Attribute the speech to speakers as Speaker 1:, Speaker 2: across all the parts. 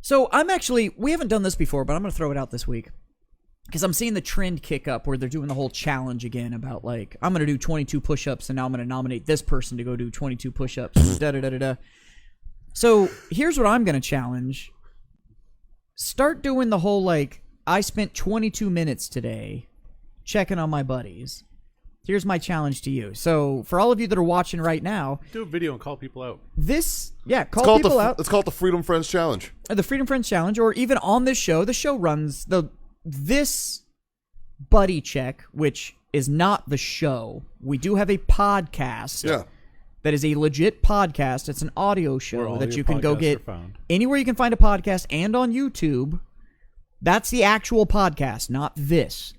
Speaker 1: So we haven't done this before, but I'm going to throw it out this week. Because I'm seeing the trend kick up where they're doing the whole challenge again about, like, I'm going to do 22 push-ups, and now I'm going to nominate this person to go do 22 push-ups. Da-da-da-da-da. So here's what I'm going to challenge. Start doing the whole, like, I spent 22 minutes today checking on my buddies. Here's my challenge to you. So for all of you that are watching right now,
Speaker 2: do a video and call people out.
Speaker 1: Call people out.
Speaker 3: Let's call it the Freedom Friends Challenge.
Speaker 1: The Freedom Friends Challenge, or even on this show, the show runs this buddy check, which is not the show. We do have a podcast.
Speaker 3: Yeah.
Speaker 1: That is a legit podcast. It's an audio show that you can go get
Speaker 2: found.
Speaker 1: Anywhere you can find a podcast and on YouTube. That's the actual podcast, not this.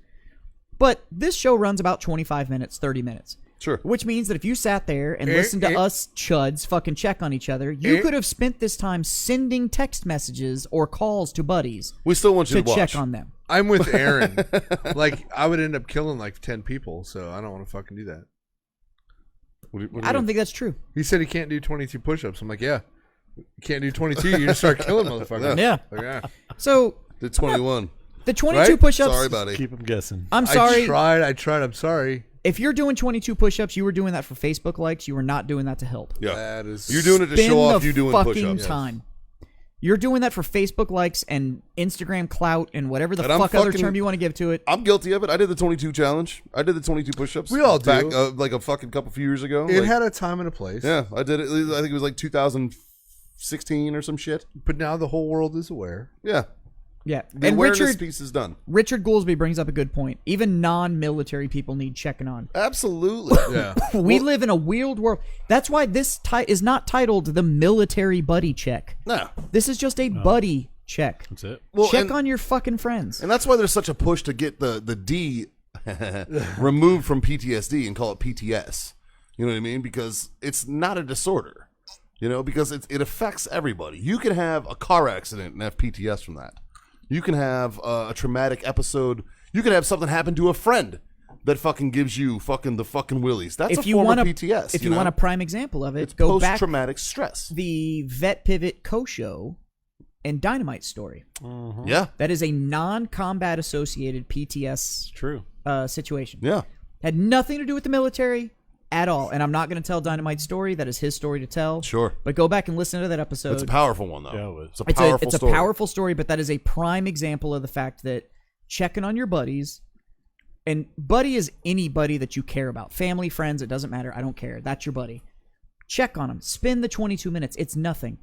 Speaker 1: But this show runs about 25 minutes, 30 minutes.
Speaker 3: Sure.
Speaker 1: Which means that if you sat there and listened to us chuds fucking check on each other, you could have spent this time sending text messages or calls to buddies.
Speaker 3: We still want you to watch.
Speaker 1: Check on them.
Speaker 4: I'm with Aaron. Like, I would end up killing like 10 people, so I don't want to fucking do that.
Speaker 1: I don't think that's true.
Speaker 4: He said he can't do 22 push-ups. I'm like, yeah. You can't do 22, you just start killing motherfuckers.
Speaker 1: Yeah.
Speaker 4: Like, yeah.
Speaker 1: So...
Speaker 3: Did 21.
Speaker 1: The 22 push-ups...
Speaker 3: Sorry, buddy.
Speaker 2: Keep them guessing.
Speaker 1: I'm sorry.
Speaker 4: I tried. I'm sorry.
Speaker 1: If you're doing 22 push-ups, you were doing that for Facebook likes. You were not doing that to help.
Speaker 3: Yeah.
Speaker 4: That is...
Speaker 3: You're doing it to show off you doing push-ups.
Speaker 1: Time. You're doing that for Facebook likes and Instagram clout and whatever the fuck other term you want to give to it.
Speaker 3: I'm guilty of it. I did the 22 challenge. I did the 22 push-ups.
Speaker 4: We all do.
Speaker 3: Back, like a fucking couple few years ago.
Speaker 4: It had a time and a place.
Speaker 3: Yeah, I did it. I think it was like 2016 or some shit.
Speaker 4: But now the whole world is aware.
Speaker 3: Yeah.
Speaker 1: Yeah.
Speaker 3: The awareness piece is done.
Speaker 1: Richard Goolsby brings up a good point. Even non-military people need checking on.
Speaker 3: Absolutely.
Speaker 4: Yeah.
Speaker 1: We live in a weird world. That's why this is not titled the military buddy check.
Speaker 3: No.
Speaker 1: This is just a buddy check.
Speaker 2: That's it.
Speaker 3: Well,
Speaker 1: check on your fucking friends.
Speaker 3: And that's why there's such a push to get the D removed from PTSD and call it PTS. You know what I mean? Because it's not a disorder. You know, because it affects everybody. You can have a car accident and have PTS from that. You can have a traumatic episode. You can have something happen to a friend that fucking gives you the fucking willies. That's a form of PTS.
Speaker 1: If you want a prime example of it,
Speaker 3: it's
Speaker 1: go back
Speaker 3: post-traumatic stress.
Speaker 1: The Vet Pivot Co-Show and Dynamite story.
Speaker 2: Mm-hmm.
Speaker 3: Yeah.
Speaker 1: That is a non-combat associated PTS
Speaker 2: True.
Speaker 1: Situation.
Speaker 3: Yeah.
Speaker 1: Had nothing to do with the military at all. And I'm not going to tell Dynamite's story. That is his story to tell.
Speaker 3: Sure.
Speaker 1: But go back and listen to that episode.
Speaker 3: It's a powerful one, though.
Speaker 2: Yeah, it was.
Speaker 3: It's a powerful story.
Speaker 1: It's a powerful story, but that is a prime example of the fact that checking on your buddies, and buddy is anybody that you care about. Family, friends, it doesn't matter. I don't care. That's your buddy. Check on them. Spend the 22 minutes. It's nothing.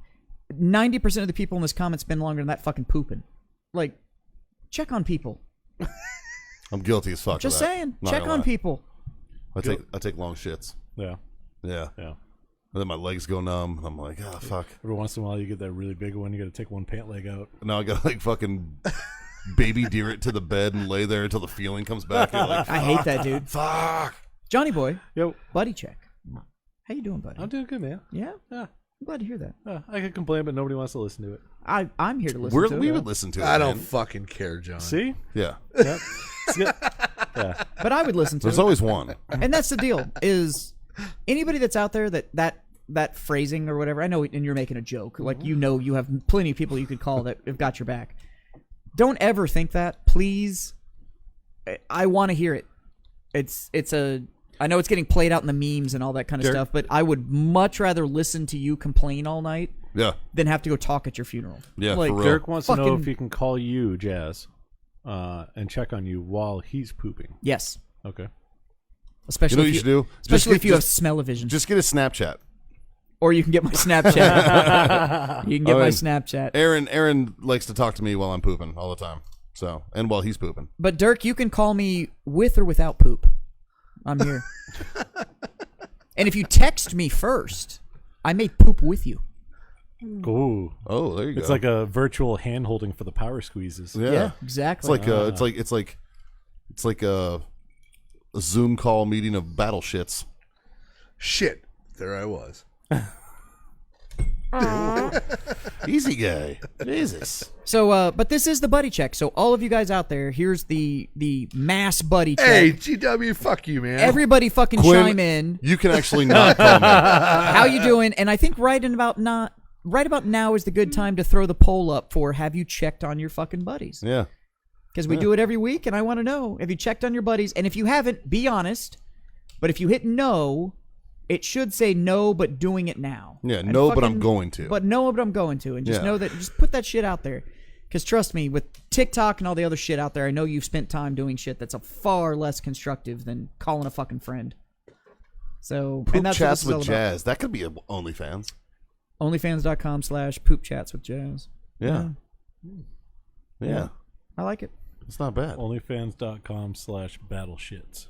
Speaker 1: 90% of the people in this comment spend longer than that fucking pooping. Like, check on people.
Speaker 3: I'm guilty as fuck.
Speaker 1: Just
Speaker 3: of that.
Speaker 1: saying.
Speaker 3: Not
Speaker 1: Check
Speaker 3: gonna
Speaker 1: on
Speaker 3: lie.
Speaker 1: people.
Speaker 3: I take long shits.
Speaker 2: Yeah.
Speaker 3: Yeah.
Speaker 2: Yeah.
Speaker 3: And then my legs go numb. And I'm like, oh, fuck.
Speaker 2: Every once in a while, you get that really big one. You got to take one pant leg out.
Speaker 3: Now I got to, like, fucking baby deer it to the bed and lay there until the feeling comes back. You're like,
Speaker 1: I hate that, dude.
Speaker 3: fuck.
Speaker 1: Johnny boy,
Speaker 2: Yo,
Speaker 1: buddy check. How you doing, buddy?
Speaker 2: I'm doing good, man.
Speaker 1: Yeah?
Speaker 2: Yeah.
Speaker 1: I'm glad to hear that.
Speaker 2: I could complain, but nobody wants to listen to it.
Speaker 1: I'm here to listen to
Speaker 3: We
Speaker 1: it.
Speaker 3: would listen to it.
Speaker 4: I don't
Speaker 3: man.
Speaker 4: fucking care, John.
Speaker 2: See?
Speaker 3: Yeah.
Speaker 2: Yep. Yeah.
Speaker 1: But I would listen to
Speaker 3: There's
Speaker 1: it.
Speaker 3: always one.
Speaker 1: And that's the deal, is anybody that's out there that phrasing or whatever, I know, and you're making a joke. Like, you know, you have plenty of people you could call that have got your back. Don't ever think that. Please. I want to hear it. I know it's getting played out in the memes and all that kind of stuff, but I would much rather listen to you complain all night
Speaker 3: Yeah.
Speaker 1: than have to go talk at your funeral.
Speaker 3: Yeah,
Speaker 1: Like,
Speaker 3: for real.
Speaker 2: Dirk wants to know
Speaker 1: Fucking-
Speaker 2: if he can call you, Jazz, and check on you while he's pooping.
Speaker 1: Yes.
Speaker 2: Okay.
Speaker 1: Especially
Speaker 3: You know what
Speaker 1: if
Speaker 3: you should do?
Speaker 1: Especially if you have
Speaker 3: just,
Speaker 1: smell-o-vision.
Speaker 3: just get a Snapchat.
Speaker 1: Or you can get my Snapchat. You can get my Snapchat.
Speaker 3: Aaron likes to talk to me while I'm pooping all the time. So, and while he's pooping.
Speaker 1: But Dirk, you can call me with or without poop. I'm here. And if you text me first, I may poop with you.
Speaker 2: Ooh.
Speaker 3: Oh, there you go.
Speaker 2: It's like a virtual hand holding for the power squeezes.
Speaker 3: Yeah.
Speaker 1: Exactly.
Speaker 3: It's like a Zoom call meeting of battle shits.
Speaker 4: Shit. There I was.
Speaker 3: Easy guy. Jesus.
Speaker 1: So, but this is the buddy check. So all of you guys out there, here's the mass buddy check.
Speaker 4: Hey, GW, fuck you, man.
Speaker 1: Everybody fucking
Speaker 3: Quinn,
Speaker 1: chime in.
Speaker 3: You can actually not call me.
Speaker 1: How you doing? And I think right in about right about now is the good time to throw the poll up for have you checked on your fucking buddies?
Speaker 3: Yeah.
Speaker 1: Because we do it every week, and I want to know, have you checked on your buddies? And if you haven't, be honest. But if you hit no, it should say no, but doing it now.
Speaker 3: Yeah,
Speaker 1: And
Speaker 3: no, but I'm going to.
Speaker 1: But no, but I'm going to. And just
Speaker 3: Yeah.
Speaker 1: know that, just put that shit out there. Because trust me, with TikTok and all the other shit out there, I know you've spent time doing shit that's a far less constructive than calling a fucking friend. So,
Speaker 3: Poop
Speaker 1: and that's what
Speaker 3: chats
Speaker 1: this is all
Speaker 3: with
Speaker 1: about.
Speaker 3: Jazz. That could be a OnlyFans.
Speaker 1: OnlyFans.com/poopchatswithjazz.
Speaker 3: Yeah. Yeah.
Speaker 1: I like it.
Speaker 3: It's not bad.
Speaker 2: Onlyfans.com/battleshits.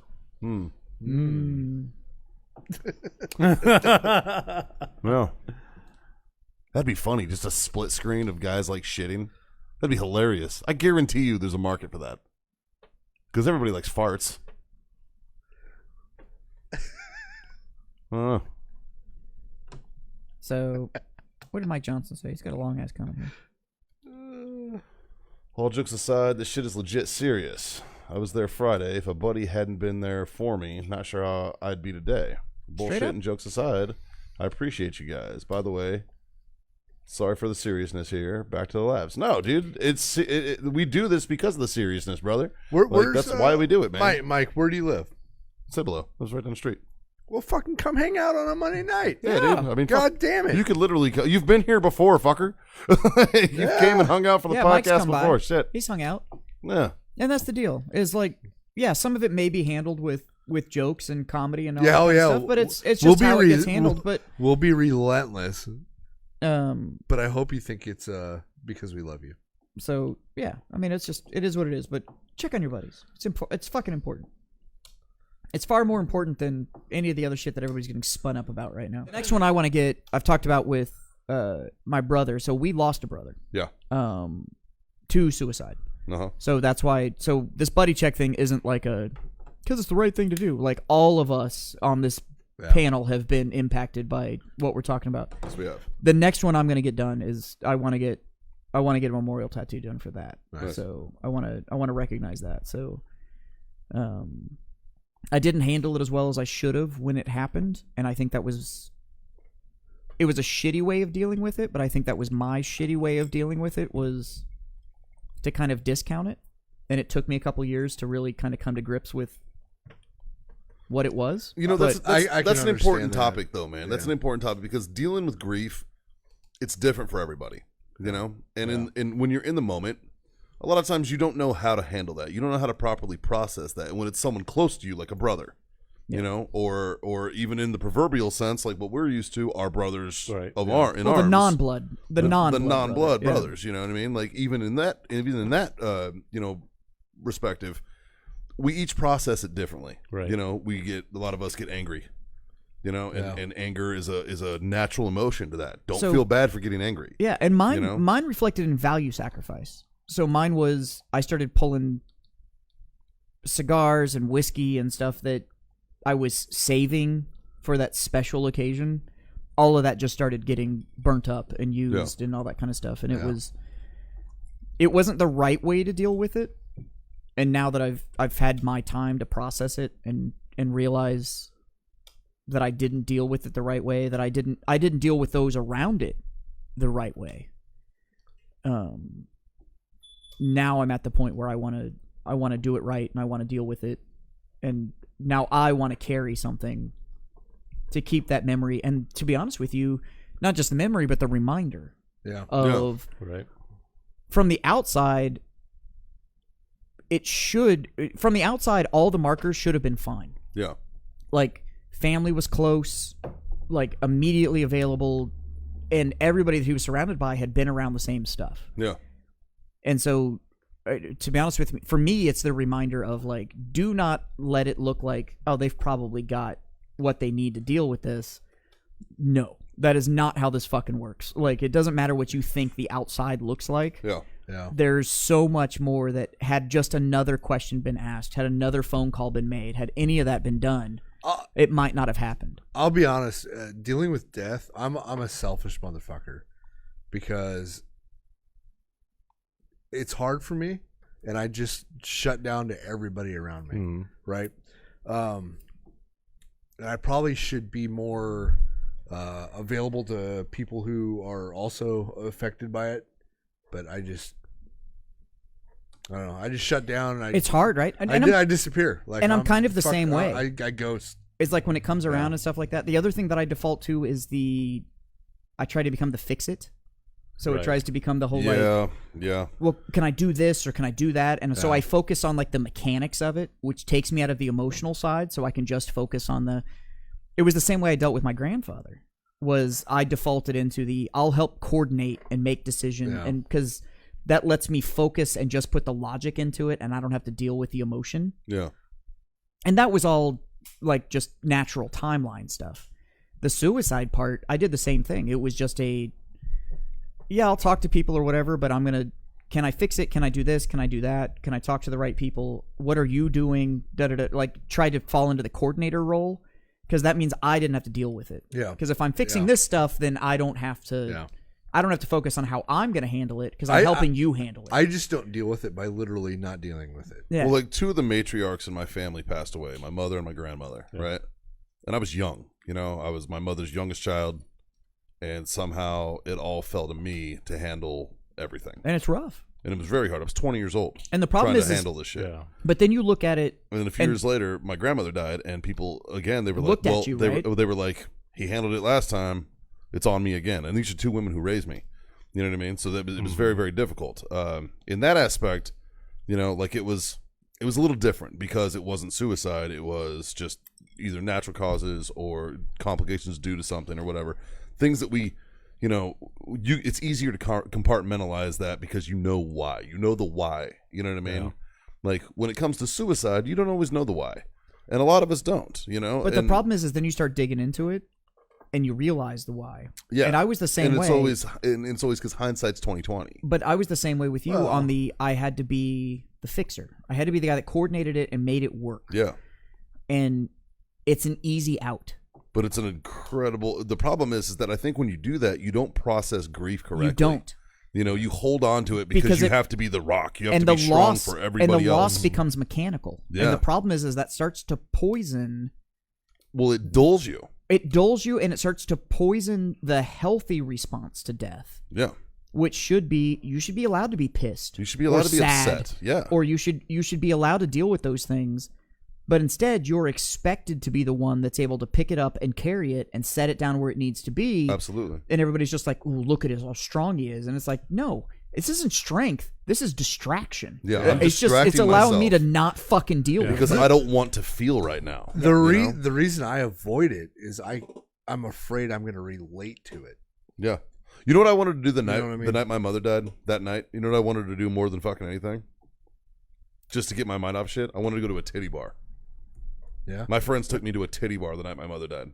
Speaker 3: No. That'd be funny. Just a split screen of guys like shitting. That'd be hilarious. I guarantee you there's a market for that. Because everybody likes farts.
Speaker 1: So, what did Mike Johnson say? He's got a long ass comment here.
Speaker 3: All jokes aside, this shit is legit serious. I was there Friday. If a buddy hadn't been there for me, not sure how I'd be today. Bullshit
Speaker 1: up.
Speaker 3: and jokes aside, I appreciate you guys. By the way, sorry for the seriousness here. Back to the labs. No, dude, we do this because of the seriousness, brother. That's why we do it, man.
Speaker 4: Mike, where do you live?
Speaker 3: Cibolo. It was right down the street.
Speaker 4: Well, fucking come hang out on a Monday night.
Speaker 3: Yeah, dude. I mean,
Speaker 4: God damn it.
Speaker 3: You could literally go. You've been here before, fucker. You came and hung out for the
Speaker 1: Mike's
Speaker 3: podcast
Speaker 1: come by.
Speaker 3: before. Shit.
Speaker 1: He's hung out.
Speaker 3: Yeah.
Speaker 1: And that's the deal. Is like, yeah, some of it may be handled with jokes and comedy and all
Speaker 4: Yeah,
Speaker 1: that
Speaker 4: oh,
Speaker 1: kind of
Speaker 4: yeah.
Speaker 1: stuff, but it's just
Speaker 4: We'll be
Speaker 1: how it gets handled.
Speaker 4: We'll be relentless.
Speaker 1: But
Speaker 4: But I hope you think it's because we love you.
Speaker 1: so yeah, I mean, it is what it is. But check on your buddies. It's fucking important. It's far more important than any of the other shit that everybody's getting spun up about right now. The next one I want to get, I've talked about with my brother. So we lost a brother.
Speaker 3: Yeah.
Speaker 1: To suicide.
Speaker 3: Uh-huh.
Speaker 1: So that's why. So this buddy check thing isn't like because it's the right thing to do. Like all of us on this panel have been impacted by what we're talking about.
Speaker 3: Yes, we have.
Speaker 1: The next one I'm going to get done is I want to get a memorial tattoo done for that.
Speaker 3: Nice.
Speaker 1: So I want to recognize that. So, I didn't handle it as well as I should have when it happened, and I think it was a shitty way of dealing with it. But I think that was my shitty way of dealing with it, was to kind of discount it, and it took me a couple years to really kind of come to grips with what it was.
Speaker 3: You know,
Speaker 4: I can
Speaker 3: that's an important
Speaker 4: understand that.
Speaker 3: topic, though, man. That's an important topic because dealing with grief, it's different for everybody, you know? And in when you're in the moment, a lot of times you don't know how to handle that. You don't know how to properly process that. And when it's someone close to you, like a brother, you know, or even in the proverbial sense, like what we're used to, our brothers of arms.
Speaker 1: The non-blood, the non-blood
Speaker 3: brothers. You know what I mean? Like even in that, you know, perspective, we each process it differently.
Speaker 2: Right.
Speaker 3: You know, a lot of us get angry. You know, and anger is a natural emotion to that. Don't feel bad for getting angry.
Speaker 1: Yeah, and mine reflected in value sacrifice. So mine was, I started pulling cigars and whiskey and stuff that I was saving for that special occasion. All of that just started getting burnt up and used and all that kind of stuff. And it wasn't the right way to deal with it. And now that I've had my time to process it and realize that I didn't deal with it the right way, that I didn't deal with those around it the right way. Now I'm at the point where I want to do it right, and I want to deal with it, and now I want to carry something to keep that memory, and to be honest with you, not just the memory but the reminder of from the outside. From the outside, all the markers should have been fine.
Speaker 3: Yeah,
Speaker 1: like family was close, like immediately available, and everybody that he was surrounded by had been around the same stuff.
Speaker 3: Yeah.
Speaker 1: And so, to be honest with me, for me, it's the reminder of, like, do not let it look like, oh, they've probably got what they need to deal with this. No, that is not how this fucking works. Like, it doesn't matter what you think the outside looks like.
Speaker 3: Yeah.
Speaker 4: Yeah.
Speaker 1: There's so much more that had just another question been asked, had another phone call been made, had any of that been done, it might not have happened.
Speaker 4: I'll be honest, dealing with death, I'm a selfish motherfucker because it's hard for me, and I just shut down to everybody around me, right? And I probably should be more available to people who are also affected by it. But I don't know. I just shut down.
Speaker 1: It's hard, right?
Speaker 4: I disappear. Like,
Speaker 1: I'm kind of the same way.
Speaker 4: I ghost.
Speaker 1: It's like when it comes around and stuff like that. The other thing that I default to is I try to become the fix-it. So it tries to become the whole well, can I do this or can I do that? And so I focus on like the mechanics of it, which takes me out of the emotional side, so I can just focus on it was the same way I dealt with my grandfather. Was I defaulted into I'll help coordinate and make decisions, and because that lets me focus and just put the logic into it, and I don't have to deal with the emotion.
Speaker 3: Yeah.
Speaker 1: And that was all like just natural timeline stuff. The suicide part, I did the same thing. It was just I'll talk to people or whatever, but can I fix it? Can I do this? Can I do that? Can I talk to the right people? What are you doing? Like, try to fall into the coordinator role, because that means I didn't have to deal with it.
Speaker 4: Yeah.
Speaker 1: Because if I'm fixing this stuff, then I don't have to. Yeah. I don't have to focus on how I'm going to handle it, because I'm helping you handle it.
Speaker 4: I just don't deal with it by literally not dealing with it.
Speaker 1: Yeah.
Speaker 3: Well, like, two of the matriarchs in my family passed away, my mother and my grandmother, right? And I was young. I was my mother's youngest child. And somehow it all fell to me to handle everything.
Speaker 1: And it's rough.
Speaker 3: And it was very hard. I was 20 years old.
Speaker 1: And the problem
Speaker 3: trying to handle this shit.
Speaker 2: Yeah.
Speaker 1: But then you look at it.
Speaker 3: And then a few years later, my grandmother died, and people, again, they were
Speaker 1: looked
Speaker 3: like,
Speaker 1: at you,
Speaker 3: they
Speaker 1: right?
Speaker 3: were like, he handled it last time. It's on me again. And these are two women who raised me. You know what I mean? So it was very, very difficult. In that aspect, like it was a little different, because it wasn't suicide. It was just either natural causes or complications due to something or whatever. Things that we... it's easier to compartmentalize that, because you know why. You know the why. You know what I mean? Yeah. Like, when it comes to suicide, you don't always know the why. And a lot of us don't, But
Speaker 1: the problem is then you start digging into it, and you realize the why.
Speaker 3: Yeah.
Speaker 1: And I was the same way.
Speaker 3: And it's always because hindsight's 20/20.
Speaker 1: But I was the same way with you on I had to be the fixer. I had to be the guy that coordinated it and made it work.
Speaker 3: Yeah.
Speaker 1: And it's an easy out.
Speaker 3: But it's an incredible... The problem is that I think when you do that, you don't process grief correctly.
Speaker 1: You don't.
Speaker 3: You hold on to it because you have to be the rock. You have to be strong for everybody else.
Speaker 1: And the loss becomes mechanical. Yeah. And the problem is that starts to poison...
Speaker 3: Well, it dulls you.
Speaker 1: It dulls you, and it starts to poison the healthy response to death.
Speaker 3: Yeah.
Speaker 1: Which should be... You should be allowed to be pissed.
Speaker 3: You should be allowed to be
Speaker 1: sad,
Speaker 3: upset. Yeah.
Speaker 1: Or you should be allowed to deal with those things. But instead, you're expected to be the one that's able to pick it up and carry it and set it down where it needs to be.
Speaker 3: Absolutely.
Speaker 1: And everybody's just like, ooh, look at how strong he is. And it's like, no, this isn't strength. This is distraction.
Speaker 3: Yeah,
Speaker 1: it's allowing me to not fucking deal with it.
Speaker 3: Because I don't want to feel right now.
Speaker 4: The reason I avoid it is I'm afraid I'm going to relate to it.
Speaker 3: Yeah. You know what I wanted to do the night my mother died? That night? You know what I wanted to do more than fucking anything? Just to get my mind off shit? I wanted to go to a titty bar.
Speaker 4: Yeah.
Speaker 3: My friends took me to a titty bar the night my mother died.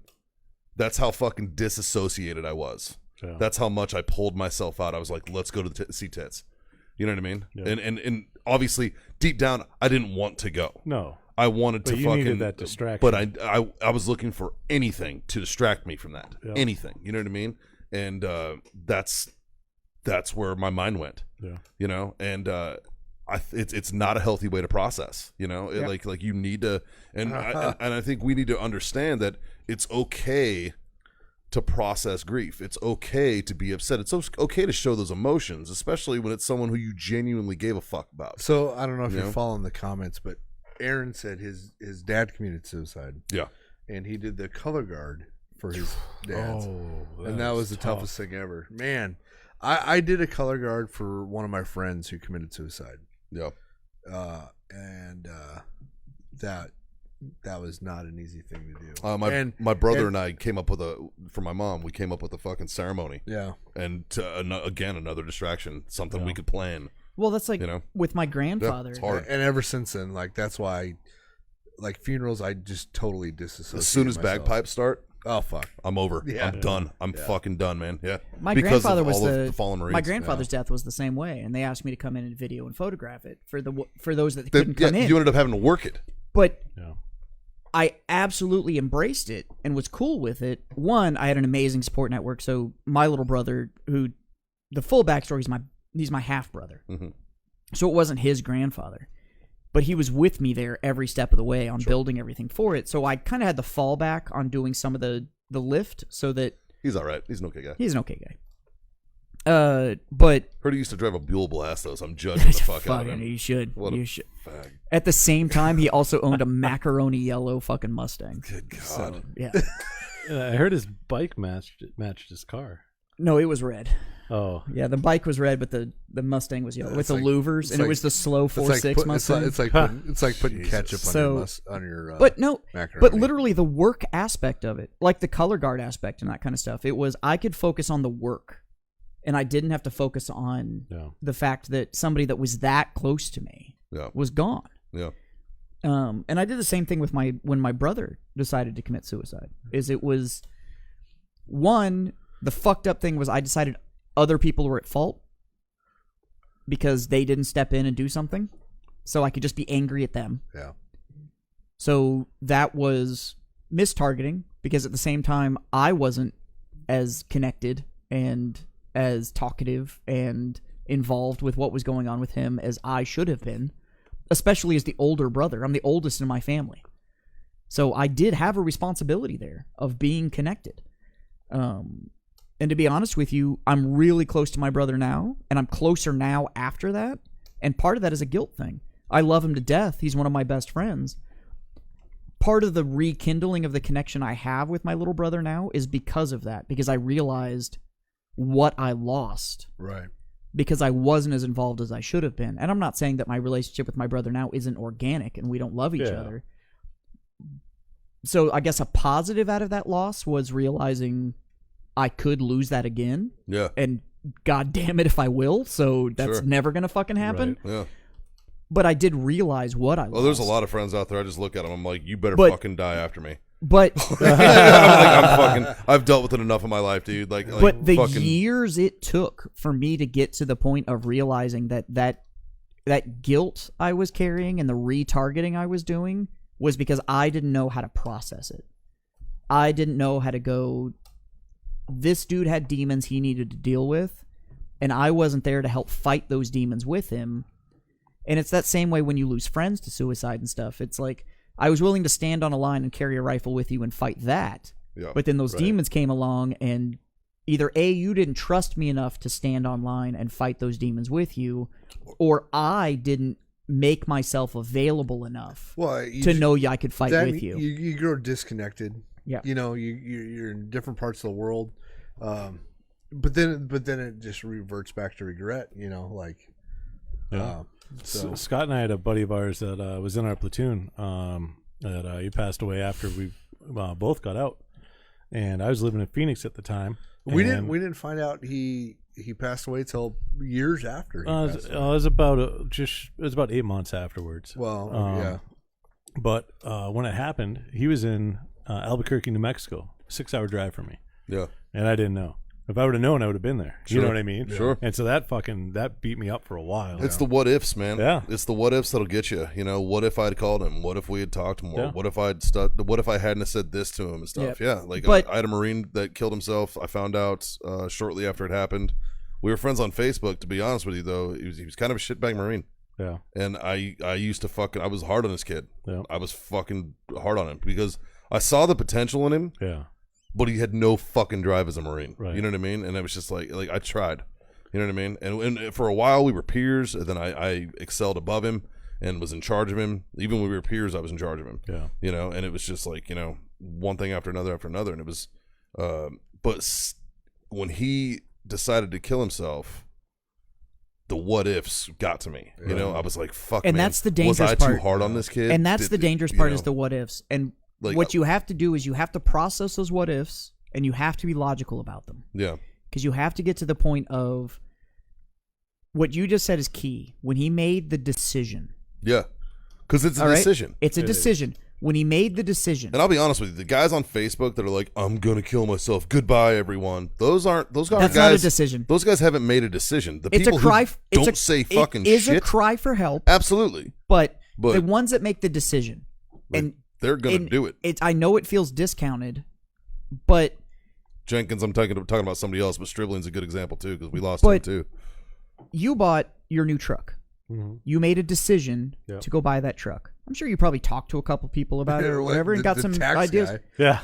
Speaker 3: That's how fucking disassociated I was. Yeah. That's how much I pulled myself out. I was like, let's go to see tits. You know what I mean? Yeah. And obviously, deep down, I didn't want to go.
Speaker 2: No.
Speaker 3: I wanted to
Speaker 2: you needed that distraction.
Speaker 3: But I was looking for anything to distract me from that. Yeah. Anything. You know what I mean? And that's where my mind went. Yeah. And it's not a healthy way to process, like you need to, and I think we need to understand that it's okay to process grief. It's okay to be upset. It's okay to show those emotions, especially when it's someone who you genuinely gave a fuck about.
Speaker 4: So I don't know if you're following the comments, but Aaron said his dad committed suicide.
Speaker 3: Yeah.
Speaker 4: And he did the color guard for his dad's. And that was the toughest thing ever. Man, I did a color guard for one of my friends who committed suicide.
Speaker 3: Yeah.
Speaker 4: And that was not an easy thing to do.
Speaker 3: My brother and I came up with for my mom, we came up with a fucking ceremony.
Speaker 4: Yeah.
Speaker 3: And again, another distraction, something we could plan.
Speaker 1: Well, that's like with my grandfather.
Speaker 3: Yeah, it's hard.
Speaker 4: And ever since then, like, that's why, like, funerals, I just totally disassociate.
Speaker 3: As soon as bagpipes start,
Speaker 4: oh fuck,
Speaker 3: I'm over. Yeah. I'm done. I'm fucking done, man. Yeah.
Speaker 1: My grandfather was the fallen Marines. My grandfather's death was the same way, and they asked me to come in and video and photograph it for those that couldn't come in.
Speaker 3: You ended up having to work it,
Speaker 1: but I absolutely embraced it and was cool with it. One, I had an amazing support network. So my little brother, who the full backstory is he's my half brother, so it wasn't his grandfather. But he was with me there every step of the way on building everything for it. So I kind of had the fallback on doing some of the lift so that
Speaker 3: He's all right. He's an okay guy.
Speaker 1: He's an okay guy. But
Speaker 3: Heard he used to drive a Buell Blast, though, so I'm judging the fuck out of him.
Speaker 1: You should.
Speaker 3: What
Speaker 1: You
Speaker 3: a
Speaker 1: should.
Speaker 3: fag.
Speaker 1: At the same time, he also owned a macaroni yellow fucking Mustang.
Speaker 3: Good God.
Speaker 1: So, yeah.
Speaker 2: I heard his bike matched his car.
Speaker 1: No, it was red.
Speaker 2: Oh,
Speaker 1: Yeah, the bike was red, but the Mustang was yellow with the
Speaker 4: like-
Speaker 1: louvers,
Speaker 4: it's
Speaker 1: and it
Speaker 4: like-
Speaker 1: was the slow
Speaker 4: It's
Speaker 1: 4.6
Speaker 4: like
Speaker 1: Mustang.
Speaker 4: it's like putting ketchup
Speaker 1: So-
Speaker 4: on your
Speaker 1: but no,
Speaker 4: macaroni.
Speaker 1: but literally the work aspect of it, like the color guard aspect and that kind of stuff, it was I could focus on the work, and I didn't have to focus on the fact that somebody that was that close to me was gone.
Speaker 3: Yeah.
Speaker 1: And I did the same thing with when my brother decided to commit suicide. It was one, the fucked up thing was I decided other people were at fault because they didn't step in and do something, so I could just be angry at them.
Speaker 4: Yeah.
Speaker 1: So that was mistargeting because at the same time I wasn't as connected and as talkative and involved with what was going on with him as I should have been, especially as the older brother. I'm the oldest in my family. So I did have a responsibility there of being connected. And to be honest with you, I'm really close to my brother now, and I'm closer now after that. And part of that is a guilt thing. I love him to death. He's one of my best friends. Part of the rekindling of the connection I have with my little brother now is because of that, because I realized what I lost.
Speaker 4: Right.
Speaker 1: Because I wasn't as involved as I should have been. And I'm not saying that my relationship with my brother now isn't organic and we don't love each other. So I guess a positive out of that loss was realizing I could lose that again.
Speaker 3: Yeah.
Speaker 1: And god damn it if I will. So that's never going to fucking happen.
Speaker 2: Right.
Speaker 3: Yeah.
Speaker 1: But I did realize what I lost.
Speaker 3: Well, there's a lot of friends out there. I just look at them. I'm like, you better fucking die after me.
Speaker 1: But
Speaker 3: I've dealt with it enough in my life, dude.
Speaker 1: But the
Speaker 3: fucking,
Speaker 1: years it took for me to get to the point of realizing that guilt I was carrying and the retargeting I was doing was because I didn't know how to process it. I didn't know how to go, this dude had demons he needed to deal with, and I wasn't there to help fight those demons with him. And it's that same way when you lose friends to suicide and stuff. It's like, I was willing to stand on a line and carry a rifle with you and fight that.
Speaker 3: Yeah,
Speaker 1: but then those demons came along, and either A, you didn't trust me enough to stand on line and fight those demons with you, or I didn't make myself available enough to know I could fight with you.
Speaker 4: You grow disconnected.
Speaker 1: Yeah.
Speaker 4: You know, you're in different parts of the world. But then it just reverts back to regret, you know, like
Speaker 2: So Scott and I had a buddy of ours that was in our platoon that he passed away after we both got out, and I was living in Phoenix at the time.
Speaker 4: We didn't find out he passed away till years after.
Speaker 2: It was about 8 months afterwards.
Speaker 4: Well, yeah.
Speaker 2: But when it happened, he was in Albuquerque, New Mexico, 6-hour drive from me.
Speaker 3: Yeah,
Speaker 2: and I didn't know. If I would have known, I would have been there.
Speaker 3: Sure.
Speaker 2: You know what I mean?
Speaker 3: Sure.
Speaker 2: And so that beat me up for a while.
Speaker 3: It's the what ifs, man.
Speaker 2: Yeah.
Speaker 3: It's the what ifs that'll get you. You know, what if I'd called him? What if we had talked more?
Speaker 2: Yeah.
Speaker 3: What if what if I hadn't have said this to him and stuff? Yeah. Like I had a Marine that killed himself. I found out shortly after it happened. We were friends on Facebook, to be honest with you, though. He was kind of a shitbag Marine.
Speaker 2: Yeah.
Speaker 3: And I used to I was hard on this kid.
Speaker 2: Yeah.
Speaker 3: I was fucking hard on him because I saw the potential in him.
Speaker 2: Yeah.
Speaker 3: But he had no fucking drive as a Marine.
Speaker 2: Right.
Speaker 3: You know what I mean? And it was just like I tried. You know what I mean? And for a while we were peers, and then I excelled above him and was in charge of him. Even when we were peers, I was in charge of him.
Speaker 2: Yeah.
Speaker 3: You know, and it was just like, you know, one thing after another, and it was but when he decided to kill himself, the what ifs got to me. You know, I was like, fuck,
Speaker 1: and
Speaker 3: man,
Speaker 1: that's the dangerous
Speaker 3: was I
Speaker 1: part.
Speaker 3: too hard on this kid?
Speaker 1: And that's the dangerous part is the what ifs. And
Speaker 3: like,
Speaker 1: what you have to do is you have to process those what ifs, and you have to be logical about them.
Speaker 3: Yeah.
Speaker 1: Because you have to get to the point of what you just said is key. When he made the decision.
Speaker 3: Yeah. Because it's a decision.
Speaker 1: It's a decision. When he made the decision.
Speaker 3: And I'll be honest with you, the guys on Facebook that are like, I'm gonna kill myself. Goodbye, everyone. Those guys.
Speaker 1: That's not a decision.
Speaker 3: Those guys haven't made a decision. The
Speaker 1: it's
Speaker 3: people
Speaker 1: a cry.
Speaker 3: who don't say fucking shit.
Speaker 1: It is a cry for help.
Speaker 3: Absolutely.
Speaker 1: But the ones that make the decision, and
Speaker 3: they're gonna do it.
Speaker 1: I know it feels discounted, but
Speaker 3: Jenkins, I'm talking about somebody else, but Stribling's a good example too because we lost him too.
Speaker 1: You bought your new truck. Mm-hmm. You made a decision to go buy that truck. I'm sure you probably talked to a couple people about it or whatever and got some ideas.
Speaker 2: Guy. Yeah.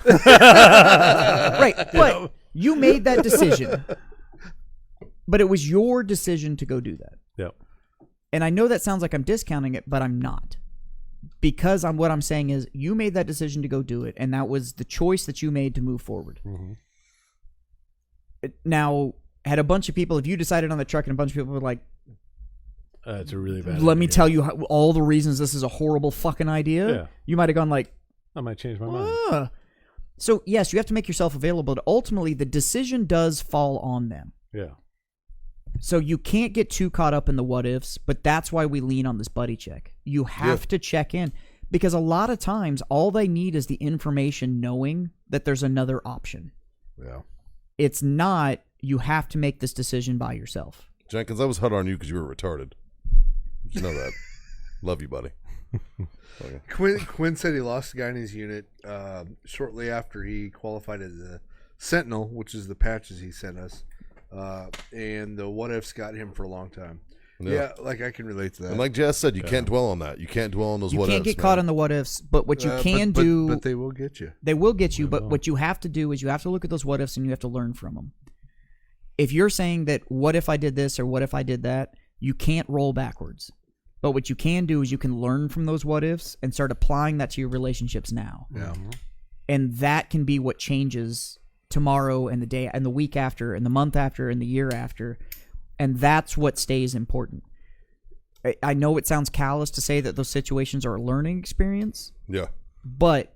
Speaker 1: Right. You made that decision. But it was your decision to go do that.
Speaker 2: Yep.
Speaker 1: And I know that sounds like I'm discounting it, but I'm not. Because what I'm saying is you made that decision to go do it, and that was the choice that you made to move forward.
Speaker 2: Mm-hmm.
Speaker 1: Now, had a bunch of people, if you decided on the truck and a bunch of people were like,
Speaker 2: it's a really bad
Speaker 1: let me
Speaker 2: idea.
Speaker 1: tell you all the reasons this is a horrible fucking idea,
Speaker 2: Yeah.
Speaker 1: you might have gone like,
Speaker 2: I might change my mind.
Speaker 1: So, yes, you have to make yourself available, but ultimately the decision does fall on them.
Speaker 2: Yeah.
Speaker 1: So you can't get too caught up in the what ifs, but that's why we lean on this buddy check. You have to check in because a lot of times all they need is the information knowing that there's another option.
Speaker 4: Yeah.
Speaker 1: It's not you have to make this decision by yourself.
Speaker 3: Jenkins, I was hard on you because you were retarded. You know that. Love you, buddy. Okay.
Speaker 4: Quinn said he lost a guy in his unit shortly after he qualified as a Sentinel, which is the patches he sent us. And the what ifs got him for a long time. Yeah, like I can relate to that.
Speaker 3: And like Jazz said, you can't dwell on that. You can't dwell on those
Speaker 1: You
Speaker 3: what ifs.
Speaker 1: can't get caught in the what ifs, but what you can do...
Speaker 4: But they will get you.
Speaker 1: They will get you, but what you have to do is you have to look at those what ifs and you have to learn from them. If you're saying that what if I did this or what if I did that, you can't roll backwards. But what you can do is you can learn from those what ifs and start applying that to your relationships now.
Speaker 4: Yeah.
Speaker 1: And that can be what changes tomorrow and the day and the week after and the month after and the year after. And that's what stays important. I know it sounds callous to say that those situations are a learning experience.
Speaker 3: Yeah.
Speaker 1: But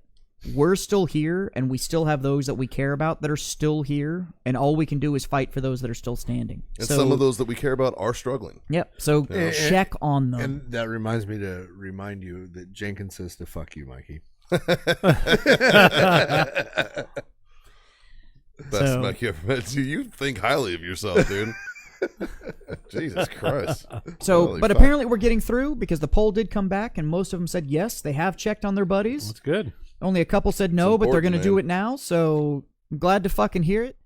Speaker 1: we're still here, and we still have those that we care about that are still here, and all we can do is fight for those that are still standing.
Speaker 3: And some of those that we care about are struggling.
Speaker 1: Yep. So check on them.
Speaker 4: And that reminds me to remind you that Jenkins says to fuck you, Mikey.
Speaker 3: Best Mikey ever met. You think highly of yourself, dude. Jesus Christ.
Speaker 1: So,
Speaker 3: Holy
Speaker 1: but
Speaker 3: fuck.
Speaker 1: apparently we're getting through because the poll did come back, and most of them said yes, they have checked on their buddies.
Speaker 2: That's good.
Speaker 1: Only a couple said no, but they're going to
Speaker 3: important,
Speaker 1: do
Speaker 3: man.
Speaker 1: it now. So I'm glad to fucking hear it.